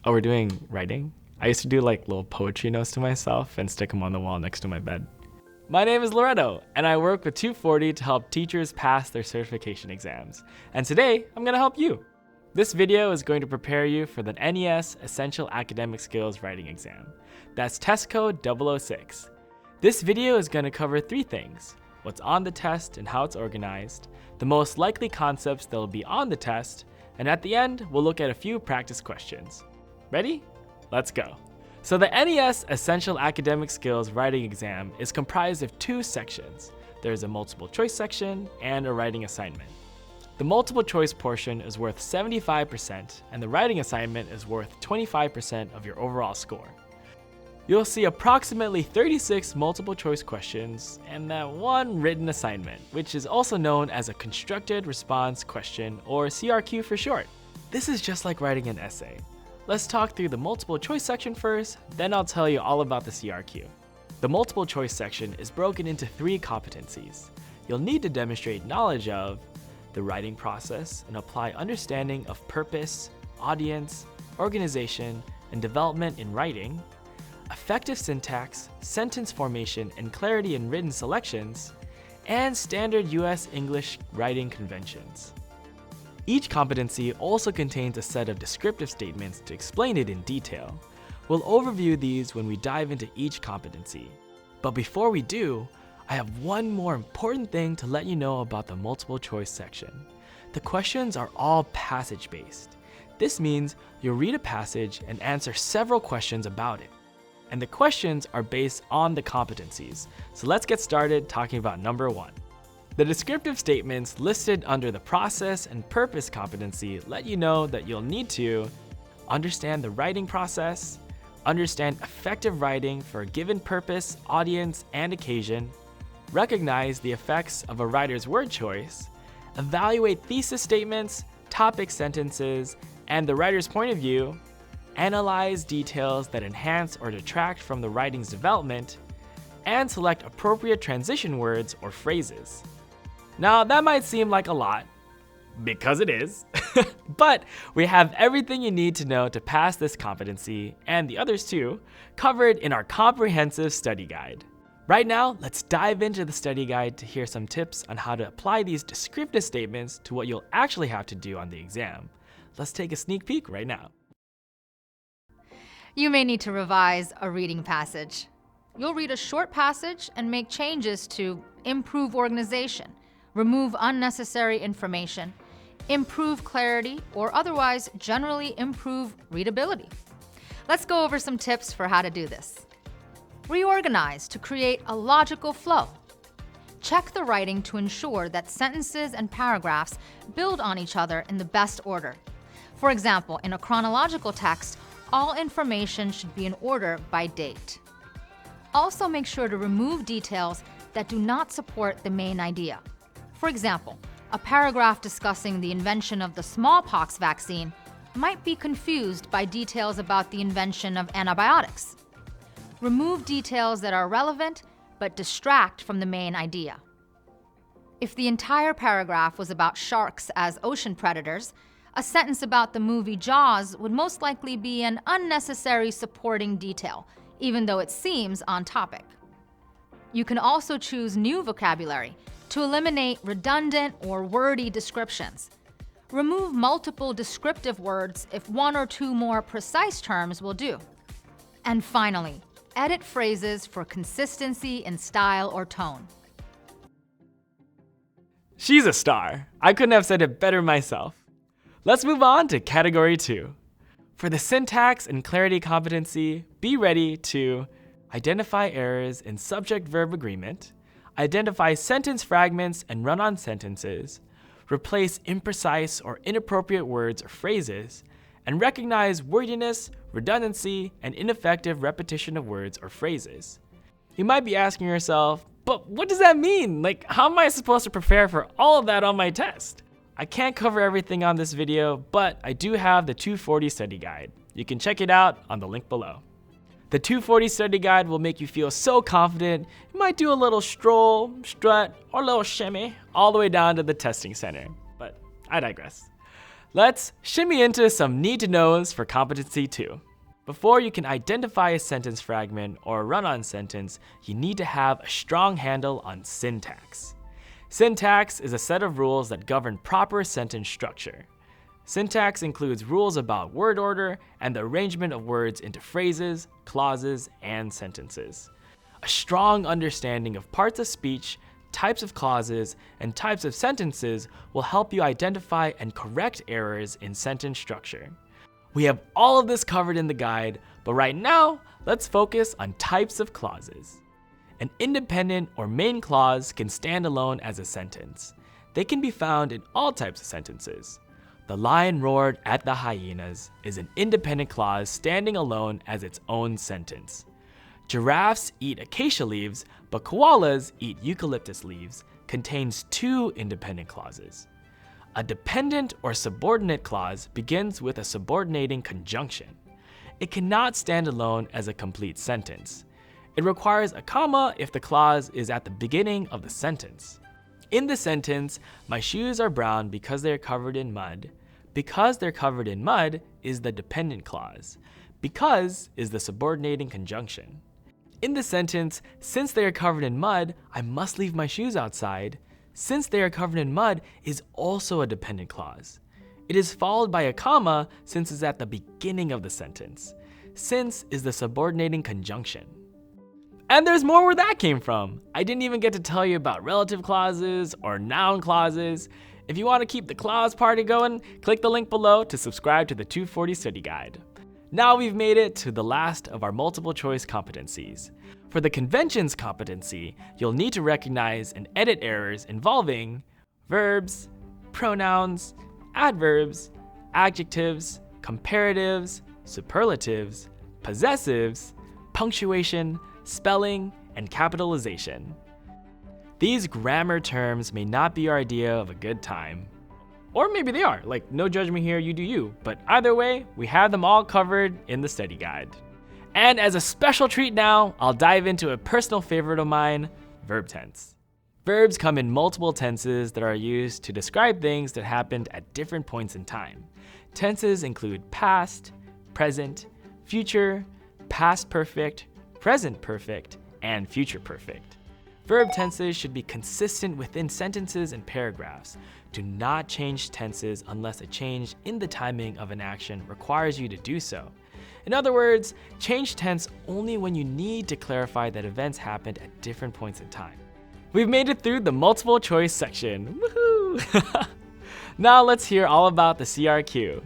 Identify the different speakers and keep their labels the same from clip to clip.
Speaker 1: Oh, we're doing writing? I used to do like little poetry notes to myself and stick them on the wall next to my bed. My name is Loretto, and I work with 240 to help teachers pass their certification exams. And today, I'm gonna help you. This video is going to prepare you for the NES Essential Academic Skills writing exam. That's test code 006. This video is gonna cover 3 things: what's on the test and how it's organized, the most likely concepts that will be on the test, and at the end, we'll look at a few practice questions. Ready? Let's go. So the NES Essential Academic Skills writing exam is comprised of 2 sections. There's a multiple choice section and a writing assignment. The multiple choice portion is worth 75% and the writing assignment is worth 25% of your overall score. You'll see approximately 36 multiple choice questions and that 1 written assignment, which is also known as a constructed response question, or CRQ for short. This is just like writing an essay. Let's talk through the multiple choice section first, then I'll tell you all about the CRQ. The multiple choice section is broken into 3 competencies. You'll need to demonstrate knowledge of the writing process and apply understanding of purpose, audience, organization, and development in writing, effective syntax, sentence formation, and clarity in written selections, and standard US English writing conventions. Each competency also contains a set of descriptive statements to explain it in detail. We'll overview these when we dive into each competency. But before we do, I have one more important thing to let you know about the multiple choice section. The questions are all passage-based. This means you'll read a passage and answer several questions about it. And the questions are based on the competencies. So let's get started talking about number 1. The descriptive statements listed under the process and purpose competency let you know that you'll need to understand the writing process, understand effective writing for a given purpose, audience, and occasion, recognize the effects of a writer's word choice, evaluate thesis statements, topic sentences, and the writer's point of view, analyze details that enhance or detract from the writing's development, and select appropriate transition words or phrases. Now, that might seem like a lot, because it is, but we have everything you need to know to pass this competency, and the others too, covered in our comprehensive study guide. Right now, let's dive into the study guide to hear some tips on how to apply these descriptive statements to what you'll actually have to do on the exam. Let's take a sneak peek right now.
Speaker 2: You may need to revise a reading passage. You'll read a short passage and make changes to improve organization, remove unnecessary information, improve clarity, or otherwise generally improve readability. Let's go over some tips for how to do this. Reorganize to create a logical flow. Check the writing to ensure that sentences and paragraphs build on each other in the best order. For example, in a chronological text, all information should be in order by date. Also make sure to remove details that do not support the main idea. For example, a paragraph discussing the invention of the smallpox vaccine might be confused by details about the invention of antibiotics. Remove details that are relevant but distract from the main idea. If the entire paragraph was about sharks as ocean predators, a sentence about the movie Jaws would most likely be an unnecessary supporting detail, even though it seems on topic. You can also choose new vocabulary to eliminate redundant or wordy descriptions. Remove multiple descriptive words if 1 or 2 more precise terms will do. And finally, edit phrases for consistency in style or tone.
Speaker 1: She's a star. I couldn't have said it better myself. Let's move on to category 2. For the syntax and clarity competency, be ready to identify errors in subject-verb agreement, identify sentence fragments and run-on sentences, replace imprecise or inappropriate words or phrases, and recognize wordiness, redundancy, and ineffective repetition of words or phrases. You might be asking yourself, but what does that mean? Like, how am I supposed to prepare for all of that on my test? I can't cover everything on this video, but I do have the 240 study guide. You can check it out on the link below. The 240 study guide will make you feel so confident, you might do a little stroll, strut, or a little shimmy all the way down to the testing center. But I digress. Let's shimmy into some need-to-knows for Competency 2. Before you can identify a sentence fragment or a run-on sentence, you need to have a strong handle on syntax. Syntax is a set of rules that govern proper sentence structure. Syntax includes rules about word order and the arrangement of words into phrases, clauses, and sentences. A strong understanding of parts of speech, types of clauses, and types of sentences will help you identify and correct errors in sentence structure. We have all of this covered in the guide, but right now, let's focus on types of clauses. An independent or main clause can stand alone as a sentence. They can be found in all types of sentences. The lion roared at the hyenas is an independent clause standing alone as its own sentence. Giraffes eat acacia leaves, but koalas eat eucalyptus leaves contains two independent clauses. A dependent or subordinate clause begins with a subordinating conjunction. It cannot stand alone as a complete sentence. It requires a comma if the clause is at the beginning of the sentence. In the sentence, my shoes are brown because they are covered in mud. Because they're covered in mud is the dependent clause. Because is the subordinating conjunction. In the sentence, since they are covered in mud, I must leave my shoes outside. Since they are covered in mud is also a dependent clause. It is followed by a comma since it's at the beginning of the sentence. Since is the subordinating conjunction. And there's more where that came from. I didn't even get to tell you about relative clauses or noun clauses. If you want to keep the clause party going, click the link below to subscribe to the 240 study guide. Now we've made it to the last of our multiple choice competencies. For the conventions competency, you'll need to recognize and edit errors involving verbs, pronouns, adverbs, adjectives, comparatives, superlatives, possessives, punctuation, spelling, and capitalization. These grammar terms may not be your idea of a good time. Or maybe they are, like no judgment here, you do you. But either way, we have them all covered in the study guide. And as a special treat now, I'll dive into a personal favorite of mine, verb tense. Verbs come in multiple tenses that are used to describe things that happened at different points in time. Tenses include past, present, future, past perfect, present perfect, and future perfect. Verb tenses should be consistent within sentences and paragraphs. Do not change tenses unless a change in the timing of an action requires you to do so. In other words, change tense only when you need to clarify that events happened at different points in time. We've made it through the multiple choice section. Woohoo! Now let's hear all about the CRQ.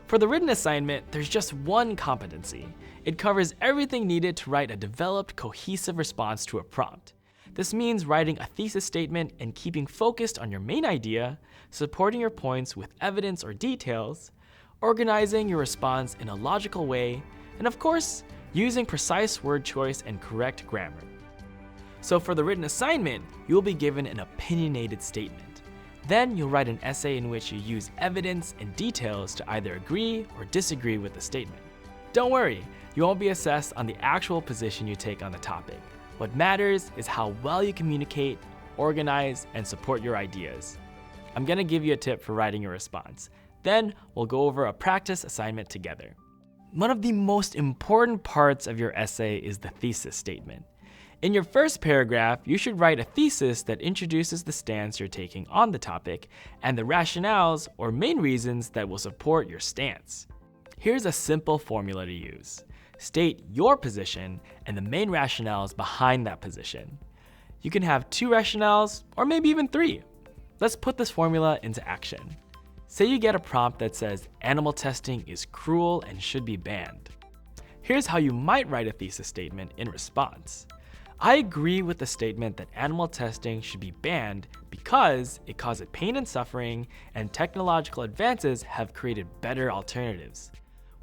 Speaker 1: For the written assignment, there's just one competency. It covers everything needed to write a developed, cohesive response to a prompt. This means writing a thesis statement and keeping focused on your main idea, supporting your points with evidence or details, organizing your response in a logical way, and of course, using precise word choice and correct grammar. So for the written assignment, you'll be given an opinionated statement. Then you'll write an essay in which you use evidence and details to either agree or disagree with the statement. Don't worry, you won't be assessed on the actual position you take on the topic. What matters is how well you communicate, organize, and support your ideas. I'm going to give you a tip for writing your response. Then we'll go over a practice assignment together. One of the most important parts of your essay is the thesis statement. In your first paragraph, you should write a thesis that introduces the stance you're taking on the topic and the rationales or main reasons that will support your stance. Here's a simple formula to use. State your position and the main rationales behind that position. You can have 2 rationales or maybe even 3. Let's put this formula into action. Say you get a prompt that says animal testing is cruel and should be banned. Here's how you might write a thesis statement in response. I agree with the statement that animal testing should be banned because it causes pain and suffering, and technological advances have created better alternatives.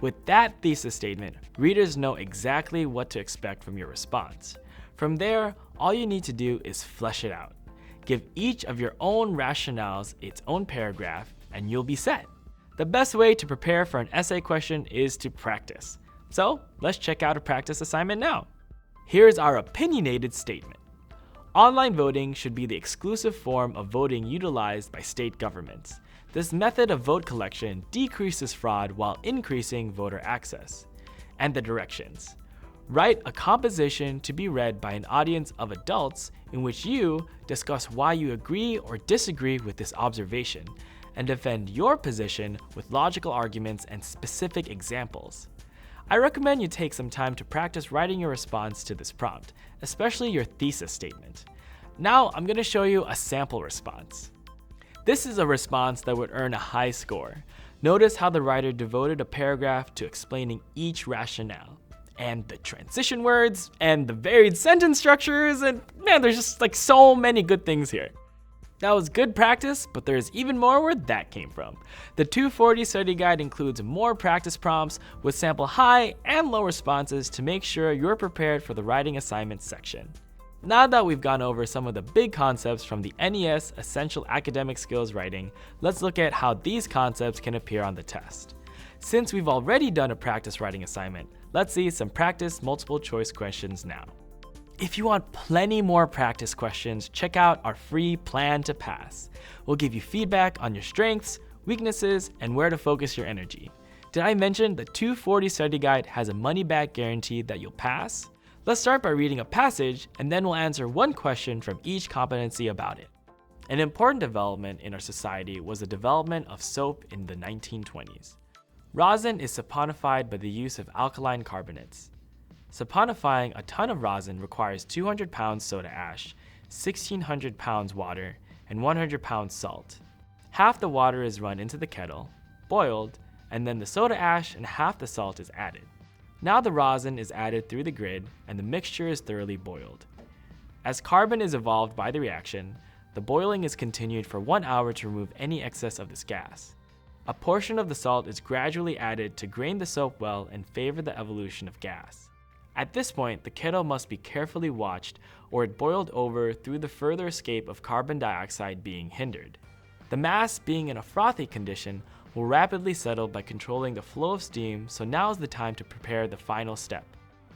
Speaker 1: With that thesis statement, readers know exactly what to expect from your response. From there, all you need to do is flesh it out. Give each of your own rationales its own paragraph, and you'll be set. The best way to prepare for an essay question is to practice. So let's check out a practice assignment now. Here's our opinionated statement. Online voting should be the exclusive form of voting utilized by state governments. This method of vote collection decreases fraud while increasing voter access. And the directions. Write a composition to be read by an audience of adults in which you discuss why you agree or disagree with this observation and defend your position with logical arguments and specific examples. I recommend you take some time to practice writing your response to this prompt, especially your thesis statement. Now I'm going to show you a sample response. This is a response that would earn a high score. Notice how the writer devoted a paragraph to explaining each rationale, and the transition words, and the varied sentence structures, and man, there's just like so many good things here. That was good practice, but there's even more where that came from. The 240 study guide includes more practice prompts with sample high and low responses to make sure you're prepared for the writing assignments section. Now that we've gone over some of the big concepts from the NES Essential Academic Skills writing, let's look at how these concepts can appear on the test. Since we've already done a practice writing assignment, let's see some practice multiple choice questions now. If you want plenty more practice questions, check out our free Plan to Pass. We'll give you feedback on your strengths, weaknesses, and where to focus your energy. Did I mention the 240 study guide has a money-back guarantee that you'll pass? Let's start by reading a passage, and then we'll answer one question from each competency about it. An important development in our society was the development of soap in the 1920s. Rosin is saponified by the use of alkaline carbonates. Saponifying a ton of rosin requires 200 pounds soda ash, 1,600 pounds water, and 100 pounds salt. Half the water is run into the kettle, boiled, and then the soda ash and half the salt is added. Now the rosin is added through the grid and the mixture is thoroughly boiled. As carbon is evolved by the reaction, the boiling is continued for 1 hour to remove any excess of this gas. A portion of the salt is gradually added to grain the soap well and favor the evolution of gas. At this point, the kettle must be carefully watched or it boiled over through the further escape of carbon dioxide being hindered. The mass, being in a frothy condition, will rapidly settle by controlling the flow of steam, so now is the time to prepare the final step.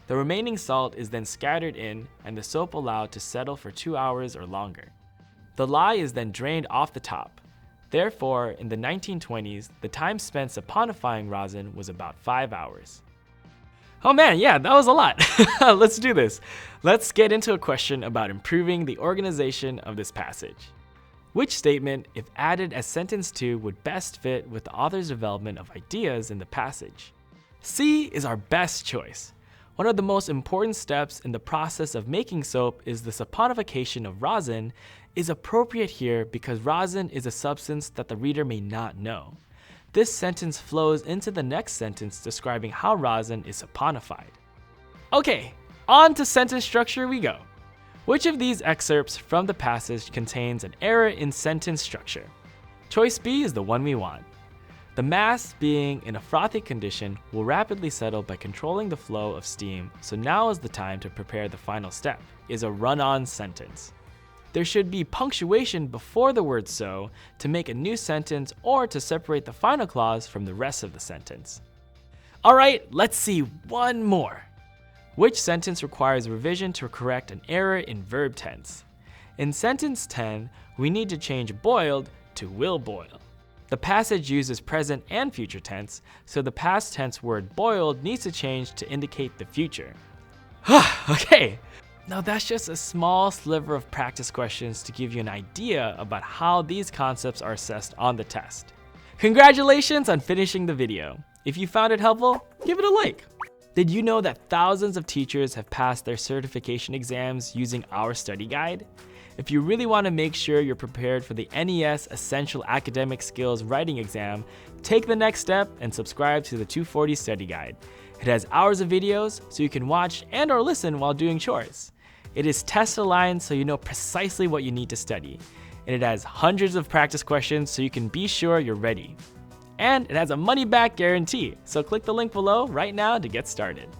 Speaker 1: The remaining salt is then scattered in and the soap allowed to settle for 2 hours or longer. The lye is then drained off the top. Therefore, in the 1920s, the time spent saponifying rosin was about 5 hours. Oh man, yeah, that was a lot. Let's do this. Let's get into a question about improving the organization of this passage. Which statement, if added as sentence 2, would best fit with the author's development of ideas in the passage? C is our best choice. One of the most important steps in the process of making soap is the saponification of rosin is appropriate here because rosin is a substance that the reader may not know. This sentence flows into the next sentence describing how rosin is saponified. Okay, on to sentence structure we go. Which of these excerpts from the passage contains an error in sentence structure? Choice B is the one we want. The mass, being in a frothy condition, will rapidly settle by controlling the flow of steam, so now is the time to prepare the final step, is a run-on sentence. There should be punctuation before the word so to make a new sentence or to separate the final clause from the rest of the sentence. Alright, let's see one more. Which sentence requires revision to correct an error in verb tense? In sentence 10, we need to change boiled to will boil. The passage uses present and future tense, so the past tense word boiled needs to change to indicate the future. Okay, now that's just a small sliver of practice questions to give you an idea about how these concepts are assessed on the test. Congratulations on finishing the video. If you found it helpful, give it a like. Did you know that thousands of teachers have passed their certification exams using our study guide? If you really want to make sure you're prepared for the NES Essential Academic Skills writing exam, take the next step and subscribe to the 240 study guide. It has hours of videos so you can watch and or listen while doing chores. It is test aligned so you know precisely what you need to study. And it has hundreds of practice questions so you can be sure you're ready. And it has a money back guarantee, so click the link below right now to get started.